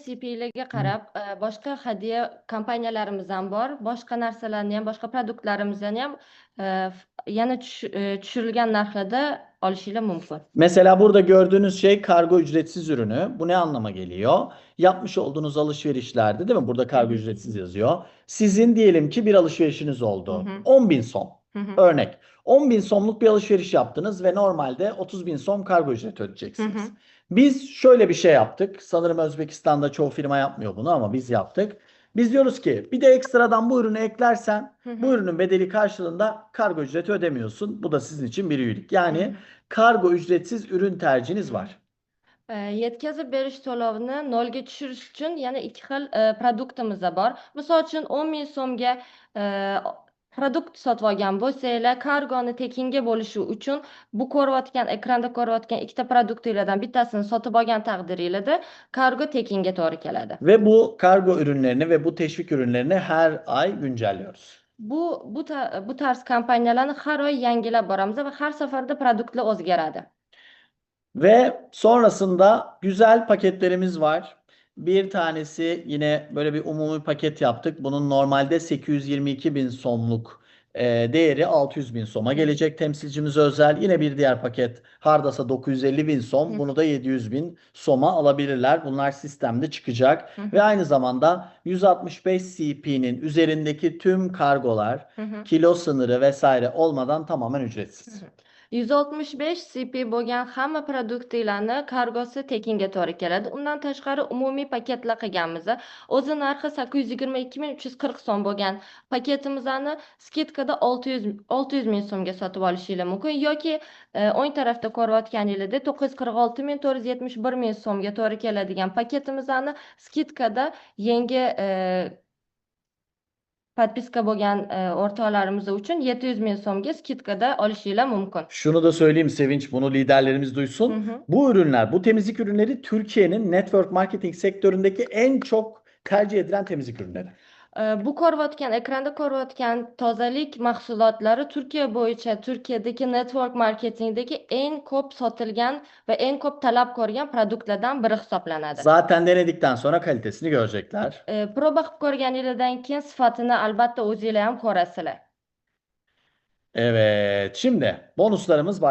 CP'larga qarab, boshqa hadiya kompaniyalarimız ham bor. Boshqa narsalarni ham, boshqa produktlarimizni ham yana tushirilgan narxlarda olishinglar mumkin. Mesela burada gördüğünüz şey kargo ücretsiz ürünü. Bu ne anlama geliyor? Yapmış olduğunuz alışverişlerde, değil mi? Burada kargo ücretsiz yazıyor. Sizin diyelim ki bir alışverişiniz oldu. 10.000 som. Örnek. 10.000 somluk bir alışveriş yaptınız ve normalde 30.000 som kargo ücreti ödeyeceksiniz. Biz şöyle bir şey yaptık. Sanırım Özbekistan'da çoğu firma yapmıyor bunu ama biz yaptık. Biz diyoruz ki bir de ekstradan bu ürünü eklersen bu ürünün bedeli karşılığında kargo ücreti ödemiyorsun. Bu da sizin için bir iyilik. Yani kargo ücretsiz ürün tercihiniz var. Yetkazib berish to'lovini nolga tushirish uchun yana ikki xil produktimiz bor. Misol uchun 10.000 so'mga produkt sotib olgan bo'lsanglar, kargoni tekinga bo'lishi uchun bu ko'rayotgan, ekranda ko'rayotgan ikkita produktinglardan bittasini sotib olgan taqdiringizda kargo tekinga to'g'ri keladi. Ve bu kargo ürünlerini ve bu teşvik ürünlerini her ay güncelliyoruz. Bu tarz kompaniyalarni har oy yangilab boramiz va har safarda produktlar o'zgaradi. Ve sonrasında güzel paketlerimiz var. Bir tanesi yine böyle bir umumi paket yaptık. Bunun normalde 822.000 somluk değeri 600.000 soma gelecek. Temsilcimize özel yine bir diğer paket Hardas'a 950.000 som. Bunu da 700.000 soma alabilirler. Bunlar sistemde çıkacak. Ve aynı zamanda 165 CP'nin üzerindeki tüm kargolar kilo sınırı vesaire olmadan tamamen ücretsiz. 165 CP bo'lgan hamma produktinglarni kargosi tekinga to'g'ri keladi. Undan tashqari umumiy paketlar qilganmiz. O'zi narxi 822.340 so'm bo'lgan paketimizni skidkada 600.000 so'mga sotib olishinglar mumkin yoki o'ng tarafda ko'rayotganingizda 946.471.000 so'mga to'g'ri keladigan paketimizni skidkada yangi podpiska bo'lgan o'rtoqlarimiz uchun 700.000 so'mga skidkada olishinglar mumkin. Şunu da söyleyeyim Sevinç, bunu liderlerimiz duysun. Bu ürünler, bu temizlik ürünleri Türkiye'nin network marketing sektöründeki en çok tercih edilen temizlik ürünleri. Bu ko'rayotgan, ekranda ko'rayotgan tozalik mahsulotlari Turkiya bo'yicha Turkiyadagi network marketingdagi eng ko'p sotilgan va eng ko'p talab ko'rgan produktlardan biri hisoblanadi. Zaten denedikten sonra kalitesini görecekler. Proba qilib ko'rganingizdan keyin sifatini albatta o'zingizlar ham ko'rasizlar. Evet, şimdi bonuslarımız var.